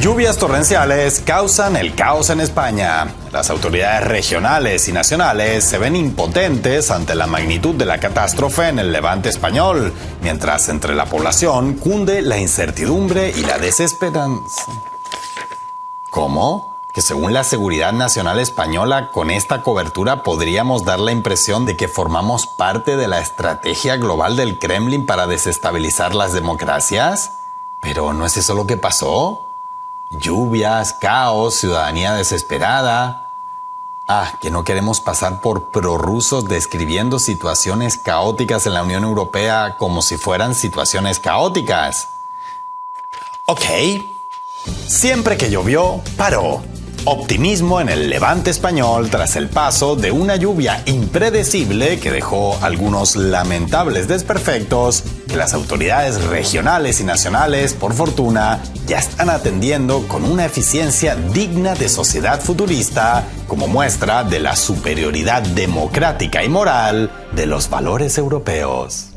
Lluvias torrenciales causan el caos en España. Las autoridades regionales y nacionales se ven impotentes ante la magnitud de la catástrofe en el levante español, mientras entre la población cunde la incertidumbre y la desesperanza. ¿Cómo? Que según la Seguridad Nacional Española, con esta cobertura podríamos dar la impresión de que formamos parte de la estrategia global del Kremlin para desestabilizar las democracias. ¿Pero no es eso lo que pasó? Lluvias, caos, ciudadanía desesperada. Que no queremos pasar por prorrusos describiendo situaciones caóticas en la Unión Europea como si fueran situaciones caóticas. Ok. Siempre que llovió, paró. Optimismo en el levante español tras el paso de una lluvia impredecible que dejó algunos lamentables desperfectos que las autoridades regionales y nacionales, por fortuna, ya están atendiendo con una eficiencia digna de sociedad futurista como muestra de la superioridad democrática y moral de los valores europeos.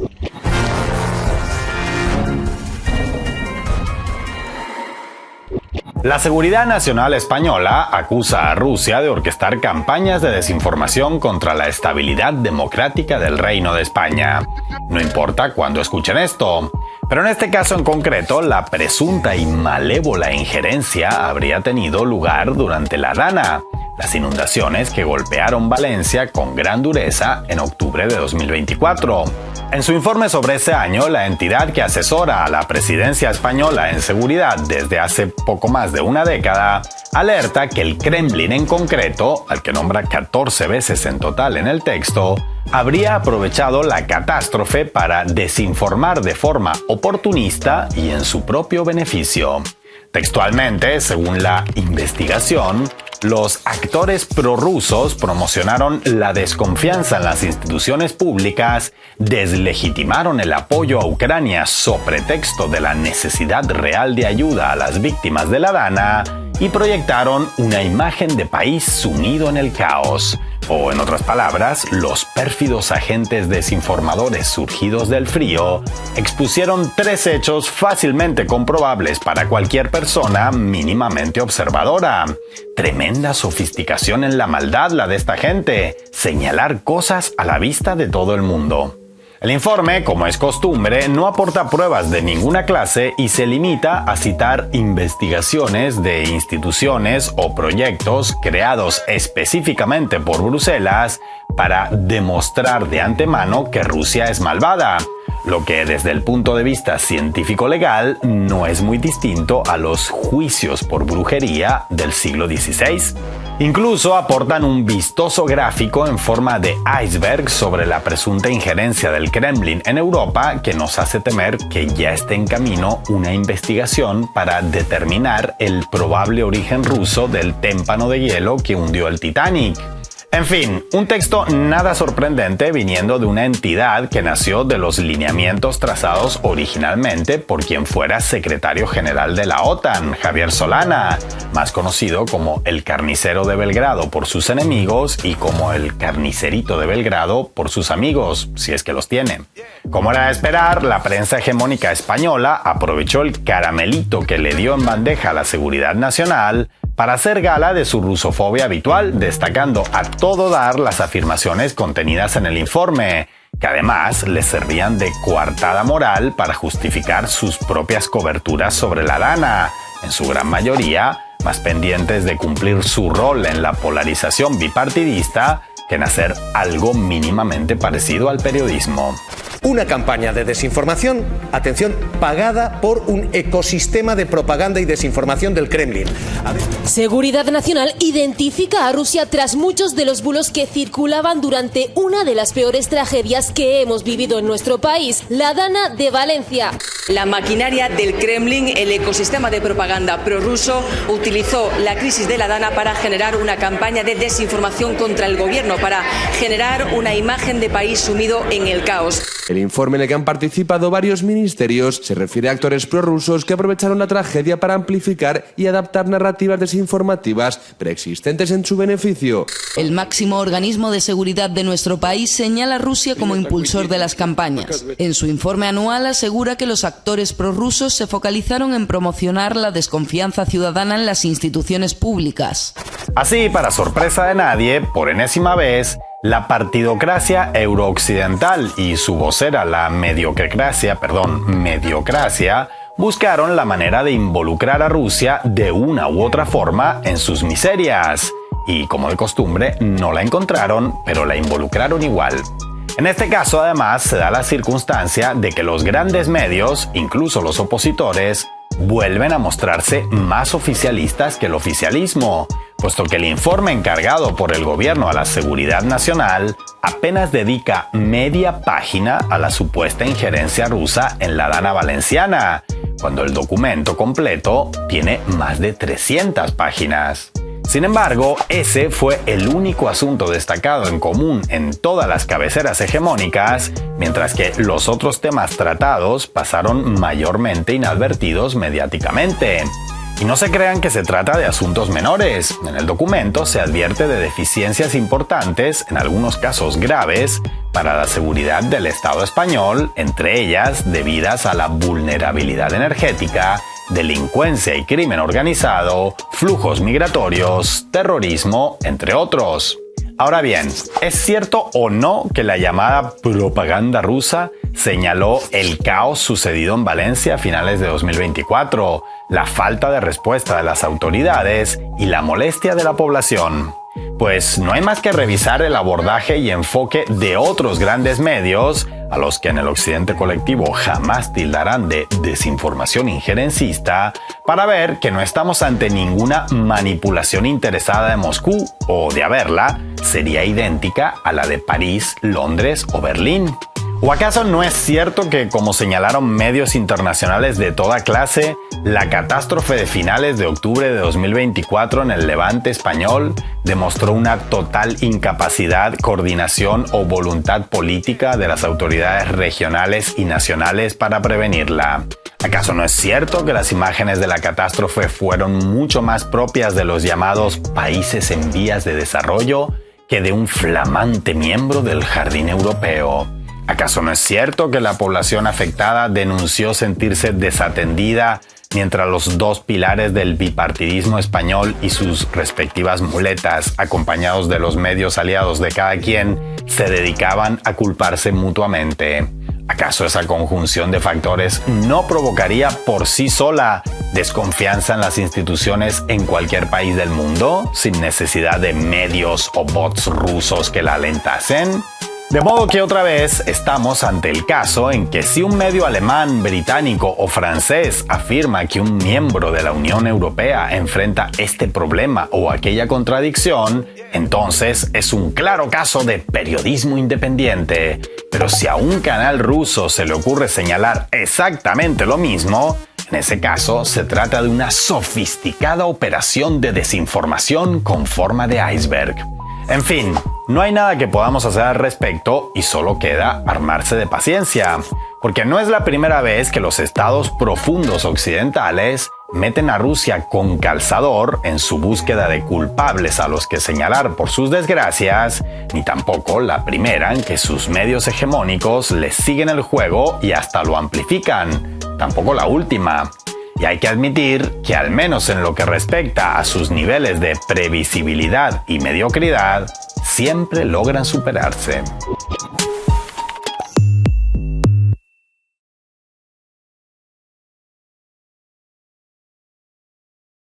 La Seguridad Nacional Española acusa a Rusia de orquestar campañas de desinformación contra la estabilidad democrática del Reino de España. No importa cuándo escuchen esto, pero en este caso en concreto, la presunta y malévola injerencia habría tenido lugar durante la Dana, las inundaciones que golpearon Valencia con gran dureza en octubre de 2024. En su informe sobre ese año, la entidad que asesora a la presidencia española en seguridad desde hace poco más de una década, alerta que el Kremlin en concreto, al que nombra 14 veces en total en el texto, habría aprovechado la catástrofe para desinformar de forma oportunista y en su propio beneficio. Textualmente, según la investigación, los actores prorrusos promocionaron la desconfianza en las instituciones públicas, deslegitimaron el apoyo a Ucrania so pretexto de la necesidad real de ayuda a las víctimas de la Dana y proyectaron una imagen de país sumido en el caos. O, en otras palabras, los pérfidos agentes desinformadores surgidos del frío expusieron 3 hechos fácilmente comprobables para cualquier persona mínimamente observadora. Tremenda sofisticación en la maldad la de esta gente, señalar cosas a la vista de todo el mundo. El informe, como es costumbre, no aporta pruebas de ninguna clase y se limita a citar investigaciones de instituciones o proyectos creados específicamente por Bruselas para demostrar de antemano que Rusia es malvada, lo que desde el punto de vista científico-legal no es muy distinto a los juicios por brujería del siglo XVI. Incluso aportan un vistoso gráfico en forma de iceberg sobre la presunta injerencia del Kremlin en Europa que nos hace temer que ya esté en camino una investigación para determinar el probable origen ruso del témpano de hielo que hundió el Titanic. En fin, un texto nada sorprendente viniendo de una entidad que nació de los lineamientos trazados originalmente por quien fuera secretario general de la OTAN, Javier Solana, más conocido como el carnicero de Belgrado por sus enemigos y como el carnicerito de Belgrado por sus amigos, si es que los tiene. Como era de esperar, la prensa hegemónica española aprovechó el caramelito que le dio en bandeja a la Seguridad Nacional para hacer gala de su rusofobia habitual, destacando a todo dar las afirmaciones contenidas en el informe, que además les servían de coartada moral para justificar sus propias coberturas sobre la Dana, en su gran mayoría más pendientes de cumplir su rol en la polarización bipartidista que en hacer algo mínimamente parecido al periodismo. Una campaña de desinformación, atención, pagada por un ecosistema de propaganda y desinformación del Kremlin. Seguridad Nacional identifica a Rusia tras muchos de los bulos que circulaban durante una de las peores tragedias que hemos vivido en nuestro país, la Dana de Valencia. La maquinaria del Kremlin, el ecosistema de propaganda prorruso, utilizó la crisis de la Dana para generar una campaña de desinformación contra el gobierno, para generar una imagen de país sumido en el caos. El informe en el que han participado varios ministerios se refiere a actores prorrusos que aprovecharon la tragedia para amplificar y adaptar narrativas desinformativas preexistentes en su beneficio. El máximo organismo de seguridad de nuestro país señala a Rusia como impulsor de las campañas. En su informe anual asegura que los actores prorrusos se focalizaron en promocionar la desconfianza ciudadana en las instituciones públicas. Así, para sorpresa de nadie, por enésima vez, la partidocracia eurooccidental y su vocera, la mediocracia, buscaron la manera de involucrar a Rusia de una u otra forma en sus miserias. Y como de costumbre, no la encontraron, pero la involucraron igual. En este caso, además, se da la circunstancia de que los grandes medios, incluso los opositores, vuelven a mostrarse más oficialistas que el oficialismo, puesto que el informe encargado por el gobierno a la seguridad nacional apenas dedica media página a la supuesta injerencia rusa en la Dana valenciana, cuando el documento completo tiene más de 300 páginas. Sin embargo, ese fue el único asunto destacado en común en todas las cabeceras hegemónicas, mientras que los otros temas tratados pasaron mayormente inadvertidos mediáticamente. Y no se crean que se trata de asuntos menores. En el documento se advierte de deficiencias importantes, en algunos casos graves, para la seguridad del Estado español, entre ellas debidas a la vulnerabilidad energética, delincuencia y crimen organizado, flujos migratorios, terrorismo, entre otros. Ahora bien, ¿es cierto o no que la llamada propaganda rusa señaló el caos sucedido en Valencia a finales de 2024, la falta de respuesta de las autoridades y la molestia de la población? Pues no hay más que revisar el abordaje y enfoque de otros grandes medios, a los que en el occidente colectivo jamás tildarán de desinformación injerencista, para ver que no estamos ante ninguna manipulación interesada de Moscú, o de haberla, sería idéntica a la de París, Londres o Berlín. ¿O acaso no es cierto que, como señalaron medios internacionales de toda clase, la catástrofe de finales de octubre de 2024 en el Levante español demostró una total incapacidad, coordinación o voluntad política de las autoridades regionales y nacionales para prevenirla? ¿Acaso no es cierto que las imágenes de la catástrofe fueron mucho más propias de los llamados países en vías de desarrollo que de un flamante miembro del Jardín Europeo? ¿Acaso no es cierto que la población afectada denunció sentirse desatendida mientras los dos pilares del bipartidismo español y sus respectivas muletas, acompañados de los medios aliados de cada quien, se dedicaban a culparse mutuamente? ¿Acaso esa conjunción de factores no provocaría por sí sola desconfianza en las instituciones en cualquier país del mundo, sin necesidad de medios o bots rusos que la alentasen? De modo que otra vez estamos ante el caso en que si un medio alemán, británico o francés afirma que un miembro de la Unión Europea enfrenta este problema o aquella contradicción, entonces es un claro caso de periodismo independiente. Pero si a un canal ruso se le ocurre señalar exactamente lo mismo, en ese caso se trata de una sofisticada operación de desinformación con forma de iceberg. En fin, no hay nada que podamos hacer al respecto y solo queda armarse de paciencia, porque no es la primera vez que los estados profundos occidentales meten a Rusia con calzador en su búsqueda de culpables a los que señalar por sus desgracias, ni tampoco la primera en que sus medios hegemónicos les siguen el juego y hasta lo amplifican, tampoco la última. Y hay que admitir que al menos en lo que respecta a sus niveles de previsibilidad y mediocridad, siempre logran superarse.